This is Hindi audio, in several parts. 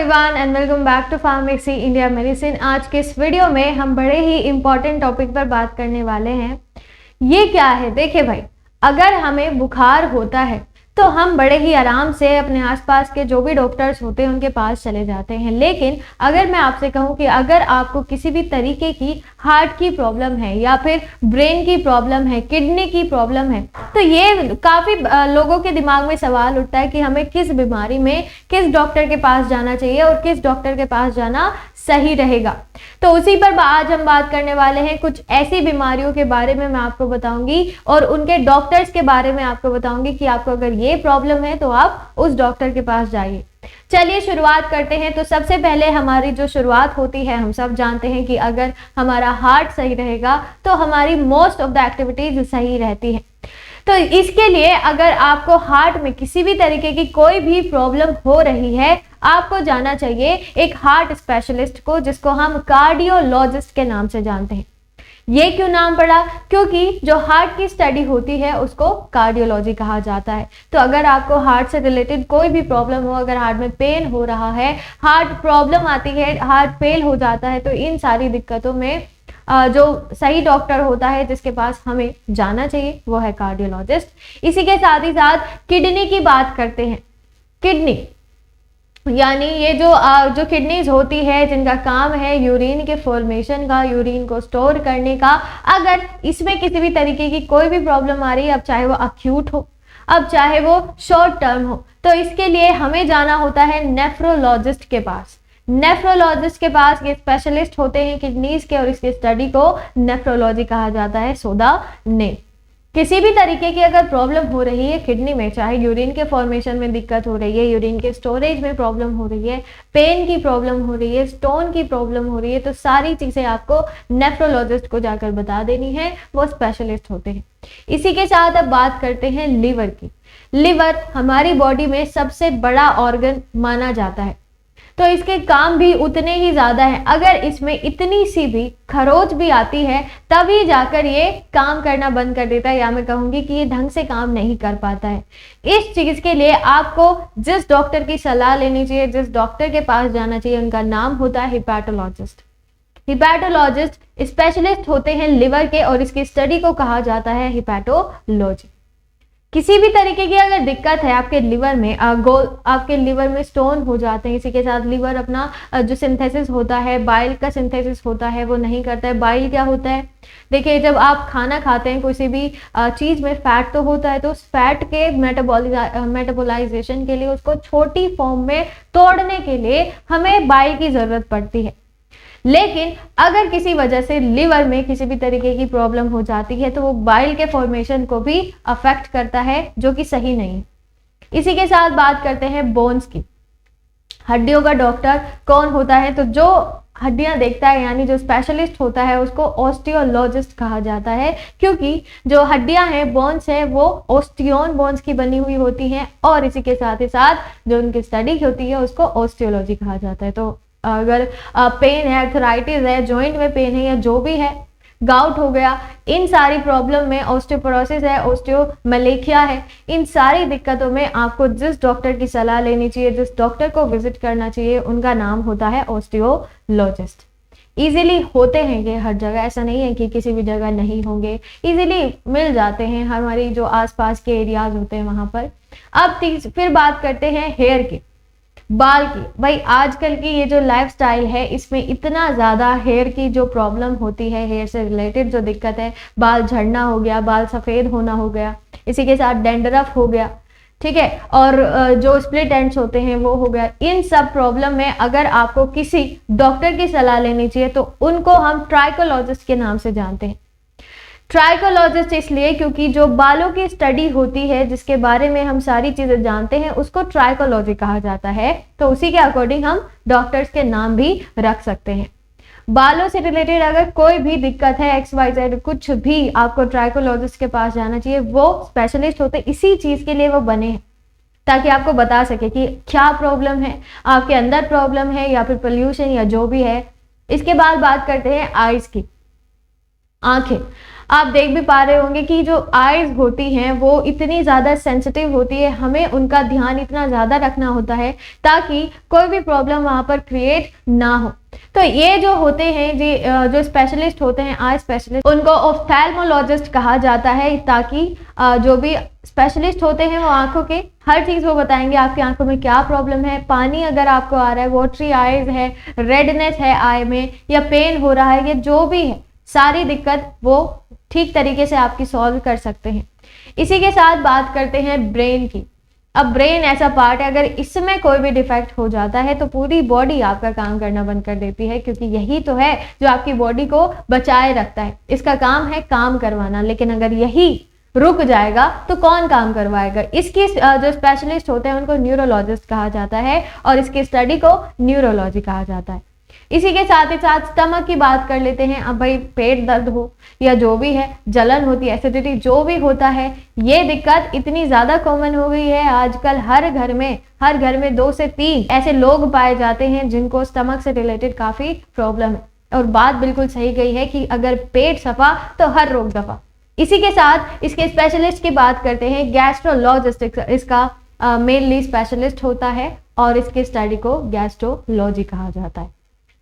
Everyone and welcome back to pharmacy India medicine. आज के इस वीडियो में हम बड़े ही इंपॉर्टेंट टॉपिक पर बात करने वाले हैं। ये क्या है, देखिए भाई, अगर हमें बुखार होता है तो हम बड़े ही आराम से अपने आसपास के जो भी डॉक्टर्स होते हैं उनके पास चले जाते हैं। लेकिन अगर मैं आपसे कहूं कि अगर आपको किसी भी तरीके की हार्ट की प्रॉब्लम है या फिर ब्रेन की प्रॉब्लम है, किडनी की प्रॉब्लम है, तो ये काफ़ी लोगों के दिमाग में सवाल उठता है कि हमें किस बीमारी में किस डॉक्टर के पास जाना चाहिए और किस डॉक्टर के पास जाना सही रहेगा। तो उसी पर आज हम बात करने वाले हैं। कुछ ऐसी बीमारियों के बारे में मैं आपको बताऊंगी और उनके डॉक्टर्स के बारे में आपको बताऊंगी कि आपको अगर ये प्रॉब्लम है तो आप उस डॉक्टर के पास जाइए। चलिए शुरुआत करते हैं। तो सबसे पहले हमारी जो शुरुआत होती है, हम सब जानते हैं कि अगर हमारा हार्ट सही रहेगा तो हमारी मोस्ट ऑफ द एक्टिविटीज सही रहती है। तो इसके लिए अगर आपको हार्ट में किसी भी तरीके की कोई भी प्रॉब्लम हो रही है, आपको जाना चाहिए एक हार्ट स्पेशलिस्ट को, जिसको हम कार्डियोलॉजिस्ट के नाम से जानते हैं। ये क्यों नाम पड़ा? क्योंकि जो हार्ट की स्टडी होती है उसको कार्डियोलॉजी कहा जाता है। तो अगर आपको हार्ट से रिलेटेड कोई भी प्रॉब्लम हो, अगर हार्ट में पेन हो रहा है, हार्ट प्रॉब्लम आती है, हार्ट फेल हो जाता है, तो इन सारी दिक्कतों में जो सही डॉक्टर होता है जिसके पास हमें जाना चाहिए वो है कार्डियोलॉजिस्ट। इसी के साथ ही साथ किडनी की बात करते हैं। किडनी यानी ये जो किडनीज होती है, जिनका काम है यूरिन के फॉर्मेशन का, यूरिन को स्टोर करने का, अगर इसमें किसी भी तरीके की कोई भी प्रॉब्लम आ रही है, अब चाहे वो अक्यूट हो, अब चाहे वो शॉर्ट टर्म हो, तो इसके लिए हमें जाना होता है नेफ्रोलॉजिस्ट के पास। नेफ्रोलॉजिस्ट के पास ये स्पेशलिस्ट होते हैं किडनीज के और इसकी स्टडी को नेफ्रोलॉजी कहा जाता है। So the name. किसी भी तरीके की अगर प्रॉब्लम हो रही है किडनी में, चाहे यूरिन के फॉर्मेशन में दिक्कत हो रही है, यूरिन के स्टोरेज में प्रॉब्लम हो रही है, पेन की प्रॉब्लम हो रही है, स्टोन की प्रॉब्लम हो रही है, तो सारी चीजें आपको नेफ्रोलॉजिस्ट को जाकर बता देनी है। वो स्पेशलिस्ट होते हैं। इसी के साथ अब बात करते हैं लिवर की। लिवर हमारी बॉडी में सबसे बड़ा ऑर्गन माना जाता है, तो इसके काम भी उतने ही ज्यादा है। अगर इसमें इतनी सी भी खरोच भी आती है तभी जाकर ये काम करना बंद कर देता है, या मैं कहूंगी कि ये ढंग से काम नहीं कर पाता है। इस चीज के लिए आपको जिस डॉक्टर की सलाह लेनी चाहिए, जिस डॉक्टर के पास जाना चाहिए, उनका नाम होता है हिपैटोलॉजिस्ट। हिपैटोलॉजिस्ट स्पेशलिस्ट होते हैं लिवर के और इसकी स्टडी को कहा जाता है हिपैटोलॉजी। किसी भी तरीके की अगर दिक्कत है आपके लिवर में, आपके लिवर में स्टोन हो जाते हैं, इसी के साथ लिवर अपना जो सिंथेसिस होता है, बाइल का सिंथेसिस होता है, वो नहीं करता है। बाइल क्या होता है? देखिए, जब आप खाना खाते हैं किसी भी चीज़ में फैट तो होता है, तो उस फैट के मेटाबोलाइजेशन के लिए, उसको छोटी फॉर्म में तोड़ने के लिए हमें बाइल की ज़रूरत पड़ती है। लेकिन अगर किसी वजह से लिवर में किसी भी तरीके की प्रॉब्लम हो जाती है तो वो बाइल के फॉर्मेशन को भी अफेक्ट करता है, जो कि सही नहीं है। इसी के साथ बात करते हैं बोन्स की। हड्डियों का डॉक्टर कौन होता है? तो जो हड्डियां देखता है, यानी जो स्पेशलिस्ट होता है, उसको ऑस्टियोलॉजिस्ट कहा जाता है। क्योंकि जो हड्डियां हैं, बोन्स है, वो ऑस्टियोन बोन्स की बनी हुई होती हैं और इसी के साथ ही साथ जो उनकी स्टडी होती है उसको ऑस्टियोलॉजी कहा जाता है। तो अगर पेन है, आर्थराइटिस है, जॉइंट में पेन है, या जो भी है, गाउट हो गया, इन सारी प्रॉब्लम में, ऑस्टियोपोरोसिस है, ऑस्टियोमलेकिया है, इन सारी दिक्कतों में आपको जिस डॉक्टर की सलाह लेनी चाहिए, जिस डॉक्टर को विजिट करना चाहिए, उनका नाम होता है ऑस्टियोलॉजिस्ट। इजीली होते हैं ये हर जगह, ऐसा नहीं है कि किसी भी जगह नहीं होंगे, इजीली मिल जाते हैं हमारी जो आसपास के एरियाज होते हैं वहां पर। अब फिर बात करते हैं हेयर की, बाल की। भाई आजकल की ये जो लाइफस्टाइल है, इसमें इतना ज़्यादा हेयर की जो प्रॉब्लम होती है, हेयर से रिलेटेड जो दिक्कत है, बाल झड़ना हो गया, बाल सफ़ेद होना हो गया, इसी के साथ डैंड्रफ हो गया, ठीक है, और जो स्प्लिट एंड्स होते हैं वो हो गया। इन सब प्रॉब्लम में अगर आपको किसी डॉक्टर की सलाह लेनी चाहिए तो उनको हम ट्राइकोलॉजिस्ट के नाम से जानते हैं। ट्राइकोलॉजिस्ट इसलिए क्योंकि जो बालों की स्टडी होती है, जिसके बारे में हम सारी चीजें जानते हैं, उसको ट्राइकोलॉजी कहा जाता है। तो उसी के अकॉर्डिंग हम डॉक्टर्स के नाम भी रख सकते हैं। बालों से रिलेटेड अगर कोई भी दिक्कत है, XYZ कुछ भी, आपको ट्राइकोलॉजिस्ट के पास जाना चाहिए। वो स्पेशलिस्ट होते इसी चीज के लिए वो बने हैं, ताकि आपको बता सके कि क्या प्रॉब्लम है, आपके अंदर प्रॉब्लम है या फिर पोल्यूशन या जो भी है। इसके बाद बात करते हैं आइज की, आंखें। आप देख भी पा रहे होंगे कि जो आईज होती हैं वो इतनी ज़्यादा सेंसिटिव होती है, हमें उनका ध्यान इतना ज़्यादा रखना होता है ताकि कोई भी प्रॉब्लम वहाँ पर क्रिएट ना हो। तो ये जो होते हैं जी जो स्पेशलिस्ट होते हैं आई स्पेशलिस्ट, उनको ऑफ्थेल्मोलॉजिस्ट कहा जाता है, ताकि जो भी स्पेशलिस्ट होते हैं वो आंखों के हर चीज़ वो बताएंगे आपकी आंखों में क्या प्रॉब्लम है। पानी अगर आपको आ रहा है, वाटरी आईज है, रेडनेस है आई में, या पेन हो रहा है, ये जो भी है सारी दिक्कत वो ठीक तरीके से आपकी सॉल्व कर सकते हैं। इसी के साथ बात करते हैं ब्रेन की। अब ब्रेन ऐसा पार्ट है, अगर इसमें कोई भी डिफेक्ट हो जाता है तो पूरी बॉडी आपका काम करना बंद कर देती है, क्योंकि यही तो है जो आपकी बॉडी को बचाए रखता है। इसका काम है काम करवाना, लेकिन अगर यही रुक जाएगा तो कौन काम करवाएगा। इसकी जो स्पेशलिस्ट होते हैं उनको न्यूरोलॉजिस्ट कहा जाता है और इसकी स्टडी को न्यूरोलॉजी कहा जाता है। इसी के साथ ही साथ स्टमक की बात कर लेते हैं। अब भाई पेट दर्द हो या जो भी है, जलन होती है, एसिडिटी जो भी होता है, ये दिक्कत इतनी ज़्यादा कॉमन हो गई है आजकल। हर घर में 2 से 3 ऐसे लोग पाए जाते हैं जिनको स्टमक से रिलेटेड काफ़ी प्रॉब्लम है। और बात बिल्कुल सही गई है कि अगर पेट सफा तो हर रोग दफा। इसी के साथ इसके स्पेशलिस्ट की बात करते हैं। गैस्ट्रोलॉजिस्ट इसका मेनली स्पेशलिस्ट होता है और इसके स्टडी को गैस्ट्रोलॉजी कहा जाता है।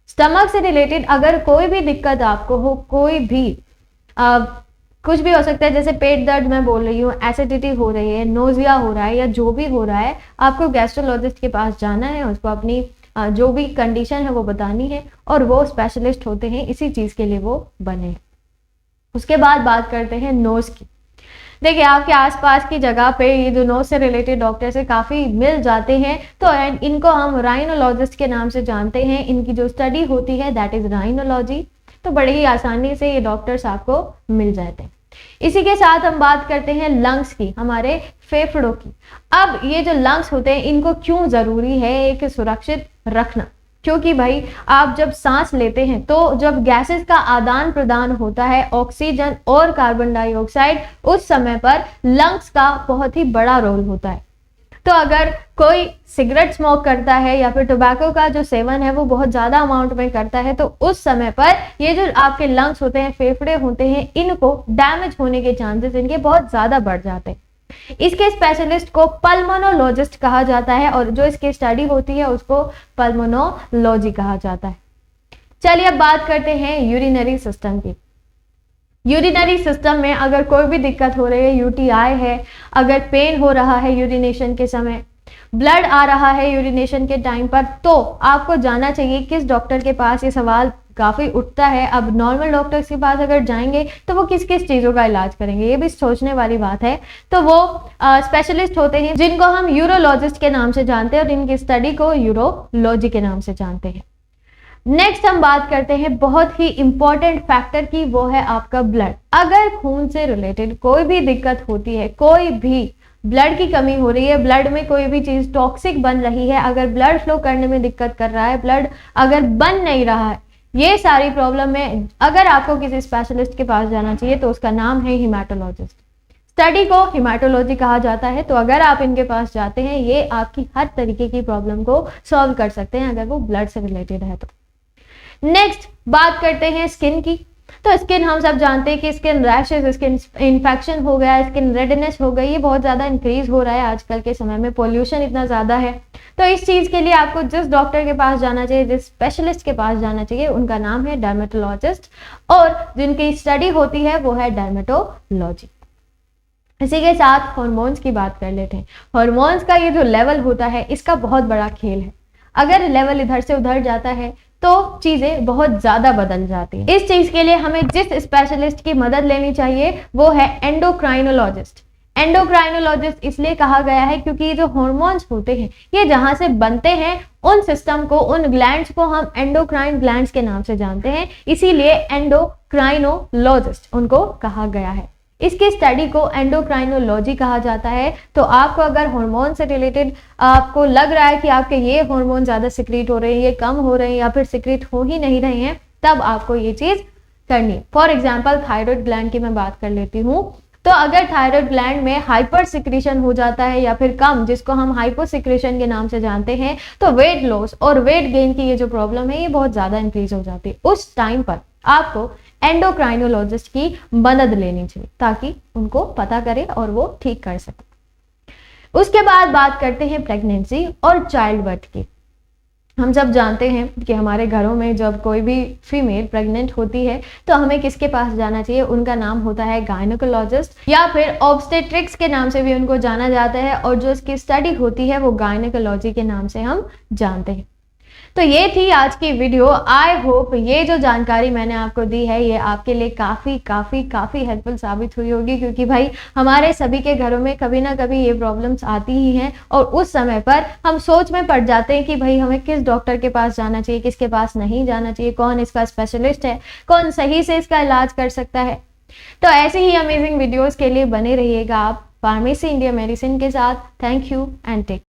स्टमक से रिलेटेड अगर कोई भी दिक्कत आपको हो, कोई भी कुछ भी हो सकता है, जैसे पेट दर्द मैं बोल रही हूँ, एसिडिटी हो रही है, नोजिया हो रहा है, या जो भी हो रहा है, आपको गैस्ट्रोलॉजिस्ट के पास जाना है। उसको अपनी जो भी कंडीशन है वो बतानी है और वो स्पेशलिस्ट होते हैं, इसी चीज़ के लिए वो बने। उसके बाद बात करते हैं नोज़ की। देखिए आपके आसपास की जगह पे ये जो नोज से रिलेटेड डॉक्टर से काफ़ी मिल जाते हैं, तो इनको हम राइनोलॉजिस्ट के नाम से जानते हैं। इनकी जो स्टडी होती है दैट इज राइनोलॉजी। तो बड़े ही आसानी से ये डॉक्टर्स आपको मिल जाते हैं। इसी के साथ हम बात करते हैं लंग्स की, हमारे फेफड़ों की। अब ये जो लंग्स होते हैं इनको क्यों ज़रूरी है एक सुरक्षित रखना, क्योंकि भाई आप जब सांस लेते हैं तो जब गैसेस का आदान प्रदान होता है, ऑक्सीजन और कार्बन डाइऑक्साइड, उस समय पर लंग्स का बहुत ही बड़ा रोल होता है। तो अगर कोई सिगरेट स्मोक करता है या फिर टोबैको का जो सेवन है वो बहुत ज़्यादा अमाउंट में करता है, तो उस समय पर ये जो आपके लंग्स होते हैं, फेफड़े होते हैं, इनको डैमेज होने के चांसेस इनके बहुत ज़्यादा बढ़ जाते हैं। इसके स्पेशलिस्ट को पल्मोनोलॉजिस्ट कहा जाता है और जो इसकी स्टडी होती है उसको पल्मोनोलॉजी कहा जाता है। चलिए अब बात करते हैं यूरिनरी सिस्टम की। यूरिनरी सिस्टम में अगर कोई भी दिक्कत हो रही है, यूटीआई है, अगर पेन हो रहा है यूरिनेशन के समय, ब्लड आ रहा है यूरिनेशन के टाइम पर, तो आपको जाना चाहिए किस डॉक्टर के पास। ये सवाल काफ़ी उठता है। अब नॉर्मल डॉक्टर्स के पास अगर जाएंगे तो वो किस किस चीज़ों का इलाज करेंगे, ये भी सोचने वाली बात है। तो वो स्पेशलिस्ट होते हैं जिनको हम यूरोलॉजिस्ट के नाम से जानते हैं और इनकी स्टडी को यूरोलॉजी के नाम से जानते हैं। नेक्स्ट हम बात करते हैं बहुत ही इंपॉर्टेंट फैक्टर की, वो है आपका ब्लड। अगर खून से रिलेटेड कोई भी दिक्कत होती है, कोई भी ब्लड की कमी हो रही है, ब्लड में कोई भी चीज़ टॉक्सिक बन रही है, अगर ब्लड फ्लो करने में दिक्कत कर रहा है, ब्लड अगर बन नहीं रहा है, ये सारी प्रॉब्लम में अगर आपको किसी स्पेशलिस्ट के पास जाना चाहिए तो उसका नाम है हिमेटोलॉजिस्ट। स्टडी को हिमेटोलॉजी कहा जाता है। तो अगर आप इनके पास जाते हैं, ये आपकी हर तरीके की प्रॉब्लम को सॉल्व कर सकते हैं अगर वो ब्लड से रिलेटेड है तो। नेक्स्ट बात करते हैं स्किन की। तो स्किन हम सब जानते हैं कि स्किन रैशेस, स्किन इन्फेक्शन हो गया, स्किन रेडनेस हो गई, ये बहुत ज़्यादा इंक्रीज हो रहा है आजकल के समय में, पोल्यूशन इतना ज़्यादा है। तो इस चीज़ के लिए आपको जिस डॉक्टर के पास जाना चाहिए, जिस स्पेशलिस्ट के पास जाना चाहिए, उनका नाम है डर्मेटोलॉजिस्ट और जिनकी स्टडी होती है वो है डर्मेटोलॉजी। इसी के साथ हॉर्मोन्स की बात कर लेते हैं। हॉर्मोन्स का ये जो लेवल होता है इसका बहुत बड़ा खेल है। अगर लेवल इधर से उधर जाता है तो चीज़ें बहुत ज़्यादा बदल जाती हैं। इस चीज़ के लिए हमें जिस स्पेशलिस्ट की मदद लेनी चाहिए वो है एंडोक्राइनोलॉजिस्ट। एंडोक्राइनोलॉजिस्ट इसलिए कहा गया है क्योंकि ये जो हॉर्मोन्स होते हैं ये जहाँ से बनते हैं उन सिस्टम को, उन ग्लैंड्स को हम एंडोक्राइन ग्लैंड्स के नाम से जानते हैं, इसीलिए एंडोक्राइनोलॉजिस्ट उनको कहा गया है। इसकी स्टडी को एंडोक्राइनोलॉजी कहा जाता है। तो आपको अगर हार्मोन से रिलेटेड आपको लग रहा है कि आपके ये हार्मोन ज़्यादा सिक्रीट हो रहे हैं, ये कम हो रहे हैं या फिर सिक्रीट हो ही नहीं रहे हैं, तब आपको ये चीज़ करनी है। फॉर एग्जाम्पल थायराइड ग्लैंड की मैं बात कर लेती हूँ। तो अगर थायराइड ग्लैंड में हाइपर सिक्रीशन हो जाता है या फिर कम, जिसको हम हाइपो सिक्रीशन के नाम से जानते हैं, तो वेट लॉस और वेट गेन की ये जो प्रॉब्लम है ये बहुत ज़्यादा इंक्रीज हो जाती है। उस टाइम पर आपको एंडोक्राइनोलॉजिस्ट की मदद लेनी चाहिए ताकि उनको पता करे और वो ठीक कर सके। उसके बाद बात करते हैं प्रेगनेंसी और चाइल्ड बर्थ की। हम सब जानते हैं कि हमारे घरों में जब कोई भी फीमेल प्रेग्नेंट होती है तो हमें किसके पास जाना चाहिए, उनका नाम होता है गायनेकोलॉजिस्ट या फिर ऑब्स्टेट्रिक्स के नाम से भी उनको जाना जाता है, और जो इसकी स्टडी होती है वो गायनेकोलॉजी के नाम से हम जानते हैं। तो ये थी आज की वीडियो। आई होप ये जो जानकारी मैंने आपको दी है ये आपके लिए काफ़ी काफ़ी काफ़ी हेल्पफुल साबित हुई होगी, क्योंकि भाई हमारे सभी के घरों में कभी ना कभी ये प्रॉब्लम्स आती ही हैं और उस समय पर हम सोच में पड़ जाते हैं कि भाई हमें किस डॉक्टर के पास जाना चाहिए, किसके पास नहीं जाना चाहिए, कौन इसका स्पेशलिस्ट है, कौन सही से इसका इलाज कर सकता है। तो ऐसे ही अमेजिंग वीडियोज़ के लिए बने रहिएगा आप फार्मेसी इंडिया मेडिसिन के साथ। Thank you and take care.